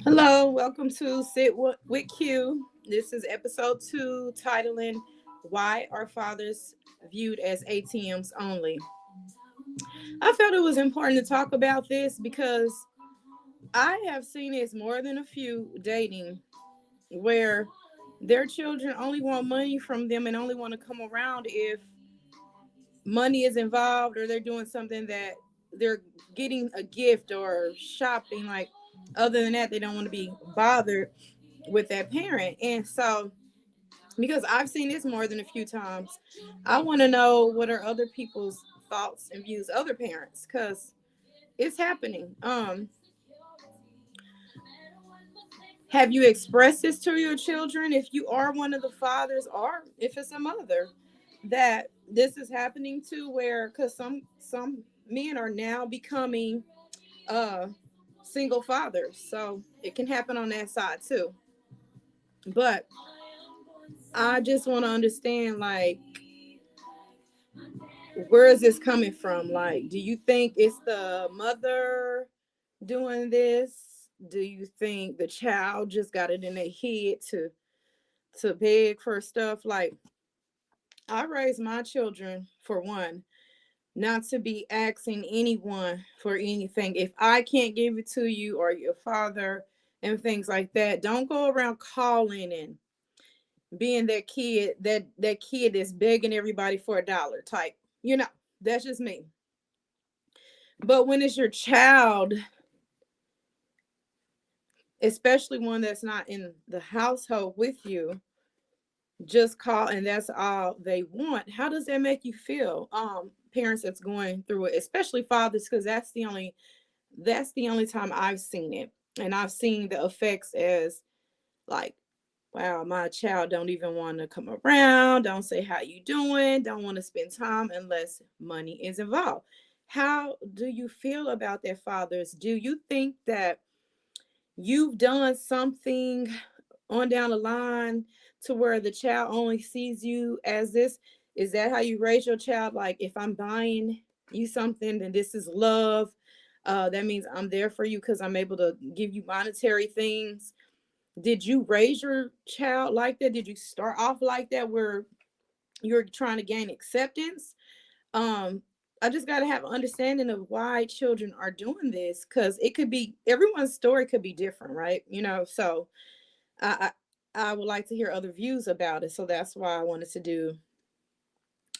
Hello, welcome to with Q. This is episode 2, titling Why Are Fathers Viewed as ATMs Only? I felt it was important to talk about this because I have seen this more than a few dating where their children only want money from them and only want to come around if money is involved or they're doing something that they're getting a gift or shopping. Like, other than that, they don't want to be bothered with that parent. And so, because I've seen this more than a few times, I want to know what are other people's thoughts and views, other parents, because it's happening. Have you expressed this to your children if you are one of the fathers, or if it's a mother that this is happening to? Where, because some men are now becoming uh single fathers, so it can happen on that side too. But I just want to understand, like, where is this coming from? Like, do you think it's the mother doing this? Do you think the child just got it in their head to beg for stuff? Like, I raised my children, for one, not to be asking anyone for anything. If I can't give it to you or your father and things like that, don't go around calling and being that kid that's begging everybody for $1 type. You know, that's just me. But when it's your child, especially one that's not in the household with you, just call and that's all they want. How does that make you feel? Parents that's going through it, especially fathers, because that's the only time I've seen it. And I've seen the effects as, like, wow, my child don't even want to come around, don't say how you doing, don't want to spend time unless money is involved. How do you feel about that, fathers? Do you think that you've done something on down the line to where the child only sees you as this? Is that how you raise your child? Like, if I'm buying you something, then this is love. That means I'm there for you because I'm able to give you monetary things. Did you raise your child like that? Did you start off like that where you're trying to gain acceptance? um I just got to have an understanding of why children are doing this, because it could be, everyone's story could be different, right? So I, I would like to hear other views about it, so that's why I wanted to do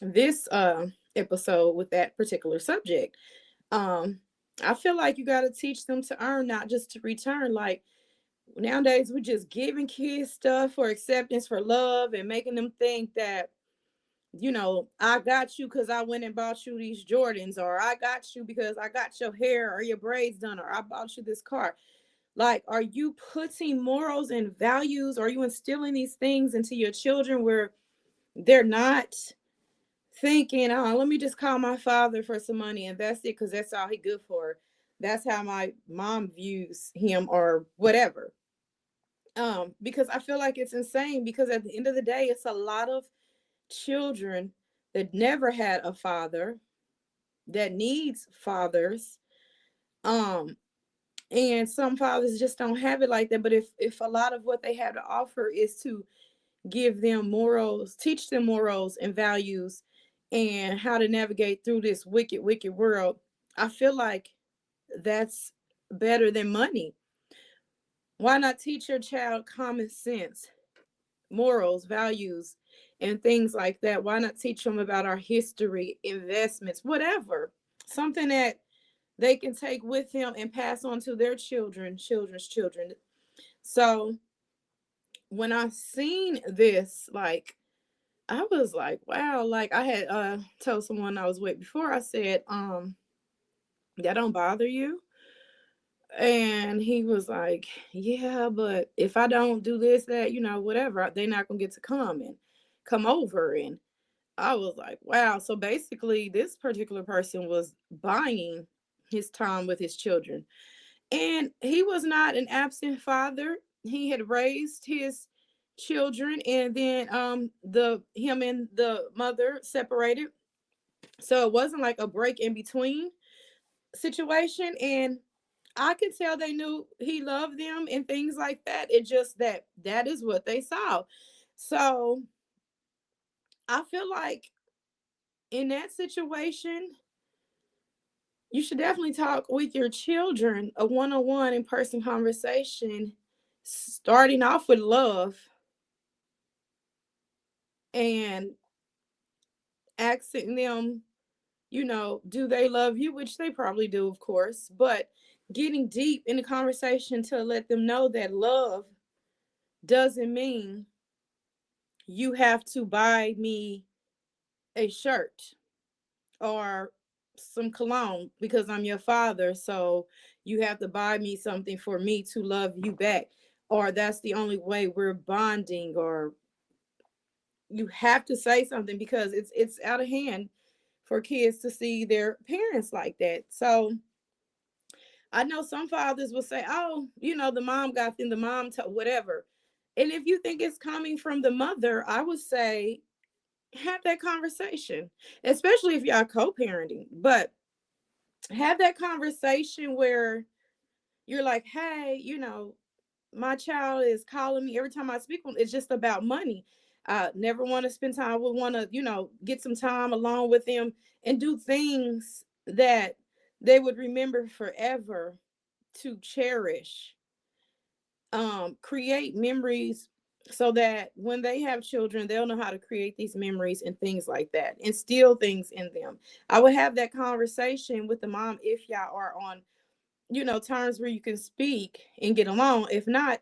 this episode with that particular subject. um I feel like you got to teach them to earn, not just to return. Like, nowadays we're just giving kids stuff for acceptance, for love, and making them think that, I got you because I went and bought you these Jordans, or I got you because I got your hair or your braids done, or I bought you this car. Like, are you putting morals and values? Are you instilling these things into your children where they're not thinking, oh, let me just call my father for some money and that's it because that's all he good for? That's how my mom views him, or whatever. Because I feel like it's insane, because at the end of the day, it's a lot of children that never had a father, that needs fathers. Um, and some fathers just don't have it like that. But if a lot of what they have to offer is to give them morals, teach them morals and values, and how to navigate through this wicked, wicked world, I feel like that's better than money. Why not teach your child common sense, morals, values, and things like that? Why not teach them about our history, investments, whatever? Something that they can take with them and pass on to their children, children's children. So when I seen this, like, I was like, wow. Like, I had told someone I was with before, I said, that don't bother you? And he was like, yeah, but if I don't do this, that, whatever, they're not gonna get to come over. And I was like, wow. So basically, this particular person was buying his time with his children. And he was not an absent father. He had raised his children, and then the him and the mother separated. So it wasn't like a break in between situation. And I could tell they knew he loved them and things like that. It just that is what they saw. So I feel like in that situation, you should definitely talk with your children, a one-on-one in-person conversation, starting off with love and asking them, do they love you? Which they probably do, of course, but getting deep in the conversation to let them know that love doesn't mean you have to buy me a shirt or some cologne because I'm your father. So you have to buy me something for me to love you back. Or that's the only way we're bonding. Or you have to say something because it's out of hand for kids to see their parents like that. So I know some fathers will say, "Oh, the mom got them, the mom whatever." And if you think it's coming from the mother, I would say have that conversation, especially if y'all co-parenting. But have that conversation where you're like, "Hey, my child is calling me every time I speak with. It's just about money. I never want to spend time. I would want to, get some time along with them and do things that they would remember forever to cherish. Create memories so that when they have children, they'll know how to create these memories and things like that, instill things in them. I would have that conversation with the mom if y'all are on, terms where you can speak and get along. If not,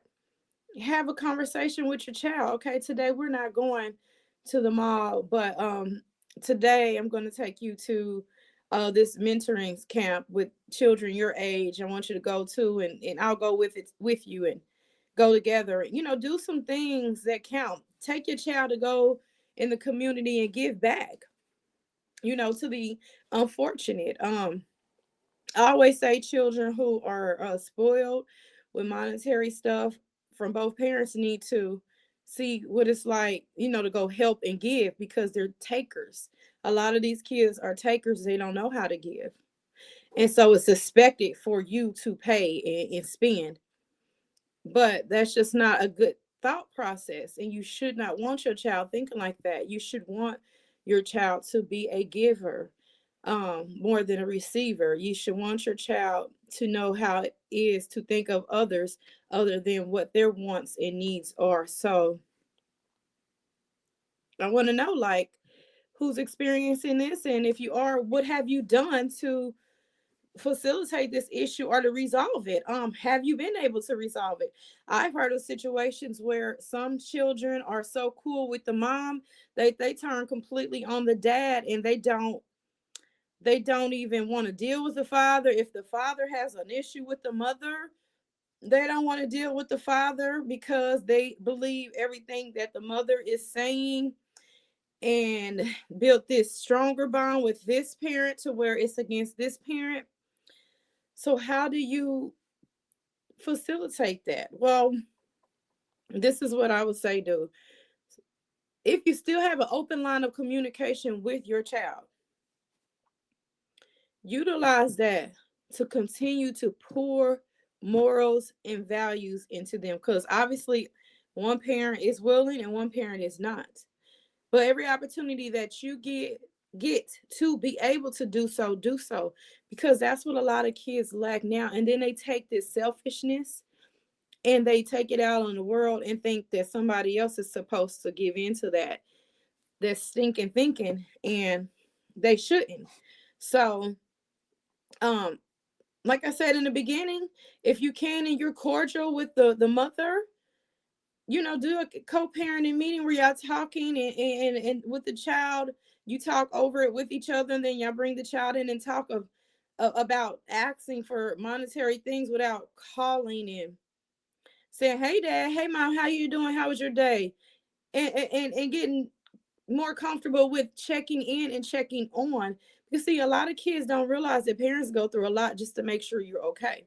have a conversation with your child. Okay, today we're not going to the mall, but today I'm going to take you to this mentoring camp with children your age. I want you to go to, and I'll go with you and go together. Do some things that count. Take your child to go in the community and give back, to the unfortunate. I always say children who are spoiled with monetary stuff from both parents need to see what it's like, to go help and give because they're takers. A lot of these kids are takers. They don't know how to give. And so it's expected for you to pay and spend. But that's just not a good thought process. And you should not want your child thinking like that. You should want your child to be a giver more than a receiver. You should want your child to know how it is to think of others other than what their wants and needs are. So I want to know, like, who's experiencing this, and if you are, what have you done to facilitate this issue or to resolve it? Have you been able to resolve it? I've heard of situations where some children are so cool with the mom, they turn completely on the dad, and they don't even want to deal with the father. If the father has an issue with the mother, they don't want to deal with the father because they believe everything that the mother is saying, and built this stronger bond with this parent to where it's against this parent. So how do you facilitate that? Well, this is what I would say do. If you still have an open line of communication with your child, utilize that to continue to pour morals and values into them, because obviously one parent is willing and one parent is not. But every opportunity that you get to be able to do so, do so, because that's what a lot of kids lack now. And then they take this selfishness and they take it out on the world and think that somebody else is supposed to give into that stinking thinking, and they shouldn't. So um like I said in the beginning, if you can and you're cordial with the mother, do a co-parenting meeting where y'all talking, and with the child, you talk over it with each other, and then y'all bring the child in and talk about asking for monetary things without calling and saying, "Hey dad, hey mom, how you doing, how was your day?" And getting more comfortable with checking in and checking on. You see, a lot of kids don't realize that parents go through a lot just to make sure you're okay.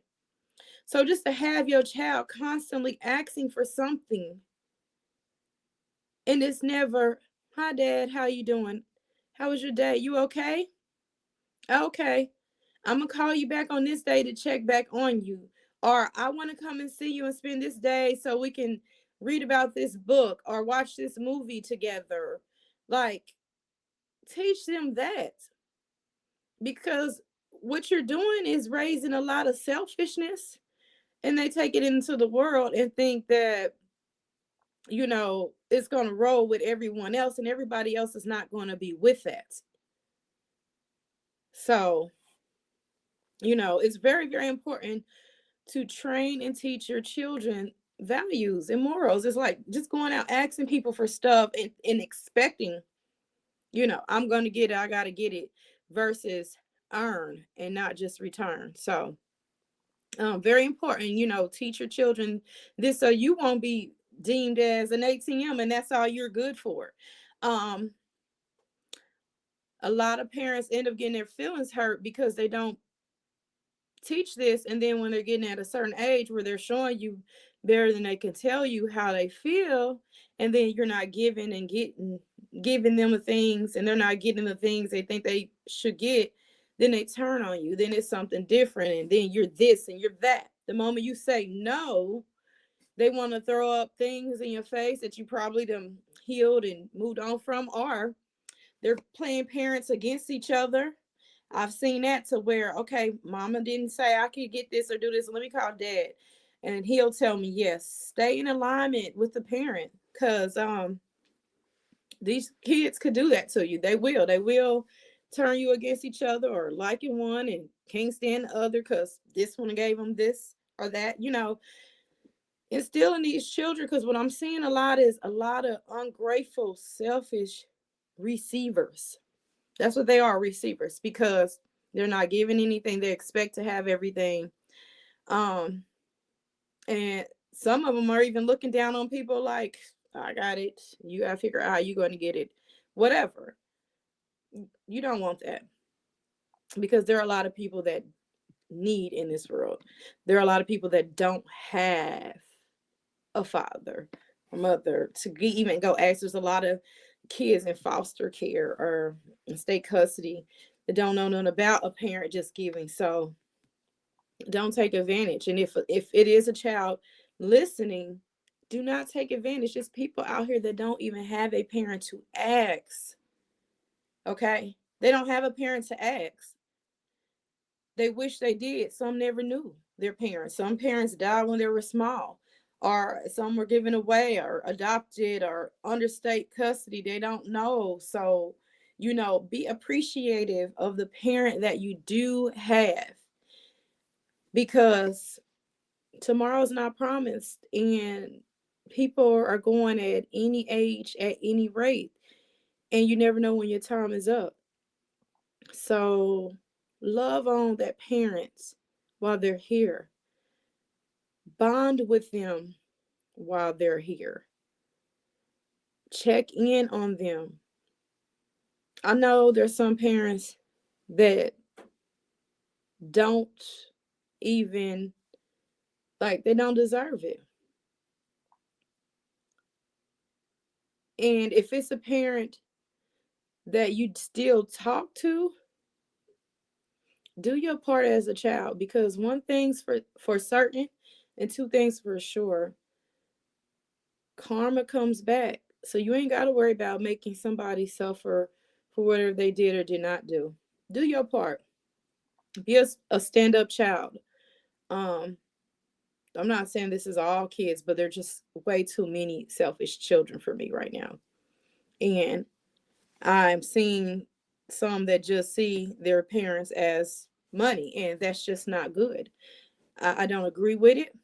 So just to have your child constantly asking for something, and it's never, "Hi dad, how you doing, how was your day, you okay?" "Okay." I'm gonna call you back on this day to check back on you. Or I want to come and see you and spend this day so we can read about this book or watch this movie together. Like, teach them that, because what you're doing is raising a lot of selfishness, and they take it into the world and think that, it's going to roll with everyone else, and everybody else is not going to be with that. So, it's very, very important to train and teach your children values and morals. It's like just going out asking people for stuff and expecting, I'm going to get it, I got to get it, versus earn and not just return. So, very important, teach your children this so you won't be deemed as an ATM and that's all you're good for. Um, a lot of parents end up getting their feelings hurt because they don't teach this, and then when they're getting at a certain age where they're showing you better than they can tell you how they feel, and then you're not giving them the things, and they're not getting the things they think they should get, then they turn on you. Then it's something different, and then you're this and you're that. The moment you say no, they want to throw up things in your face that you probably done healed and moved on from, or they're playing parents against each other. I've seen that, to where, okay, mama didn't say I could get this or do this. Let me call dad. And he'll tell me, yes, stay in alignment with the parent. Cause these kids could do that to you. They will. They will turn you against each other, or liking one and can't stand the other because this one gave them this or that, instilling these children. Because what I'm seeing a lot is a lot of ungrateful, selfish receivers. That's what they are, receivers, because they're not giving anything. They expect to have everything. Um, and some of them are even looking down on people like, I got it. You got to figure out how you're going to get it. Whatever. You don't want that, because there are a lot of people that need in this world. There are a lot of people that don't have a father or mother to even go ask. There's a lot of kids in foster care or in state custody that don't know nothing about a parent just giving. So don't take advantage. And if it is a child listening, do not take advantage. There's people out here that don't even have a parent to ask. Okay? They don't have a parent to ask. They wish they did. Some never knew their parents. Some parents died when they were small, or some were given away or adopted or under state custody. They don't know. So, be appreciative of the parent that you do have, because tomorrow's not promised, and people are going at any age, at any rate, and you never know when your time is up. So love on that parents while they're here. Bond with them while they're here. Check in on them. I know there's some parents that don't even, like, they don't deserve it. And if it's a parent that you still talk to, do your part as a child, because one thing's for certain and two things for sure: karma comes back. So you ain't got to worry about making somebody suffer for whatever they did or did not do. Do your part. Be a stand-up child. um I'm not saying this is all kids, but they're just way too many selfish children for me right now. And I'm seeing some that just see their parents as money, and that's just not good. I don't agree with it.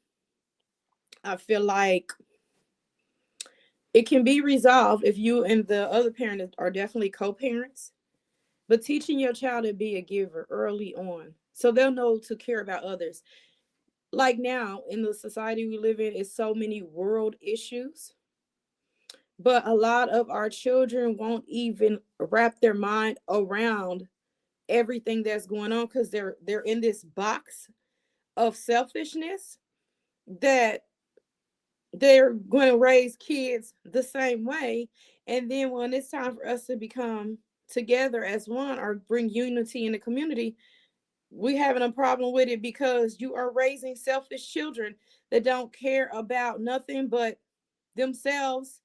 I feel like it can be resolved if you and the other parent are definitely co-parents, but teaching your child to be a giver early on so they'll know to care about others. Like now in the society we live in, is so many world issues, but a lot of our children won't even wrap their mind around everything that's going on, because they're in this box of selfishness that they're going to raise kids the same way. And then when it's time for us to become together as one or bring unity in the community, We having a problem with it because you are raising selfish children that don't care about nothing but themselves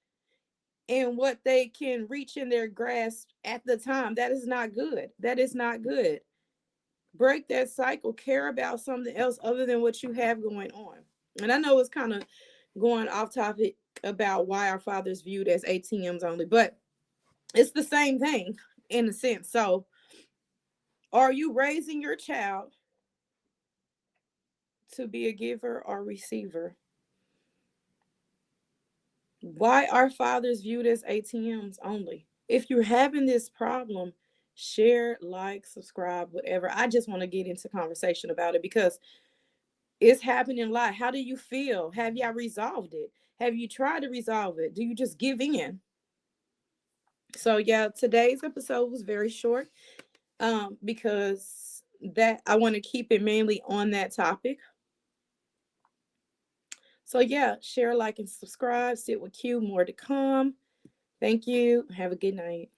and what they can reach in their grasp at the time. That is not good. That is not good. Break that cycle. Care about something else other than what you have going on. And I know it's kind of going off topic about why our fathers viewed as ATMs only, but it's the same thing in a sense. So, are you raising your child to be a giver or receiver? Why are fathers viewed as ATMs only? If you're having this problem, share, like, subscribe, whatever. I just want to get into conversation about it because it's happening a lot. How do you feel? Have y'all resolved it? Have you tried to resolve it? Do you just give in? So yeah, today's episode was very short because that I want to keep it mainly on that topic. So yeah, share, like, and subscribe. Sit with Q, more to come. Thank you. Have a good night.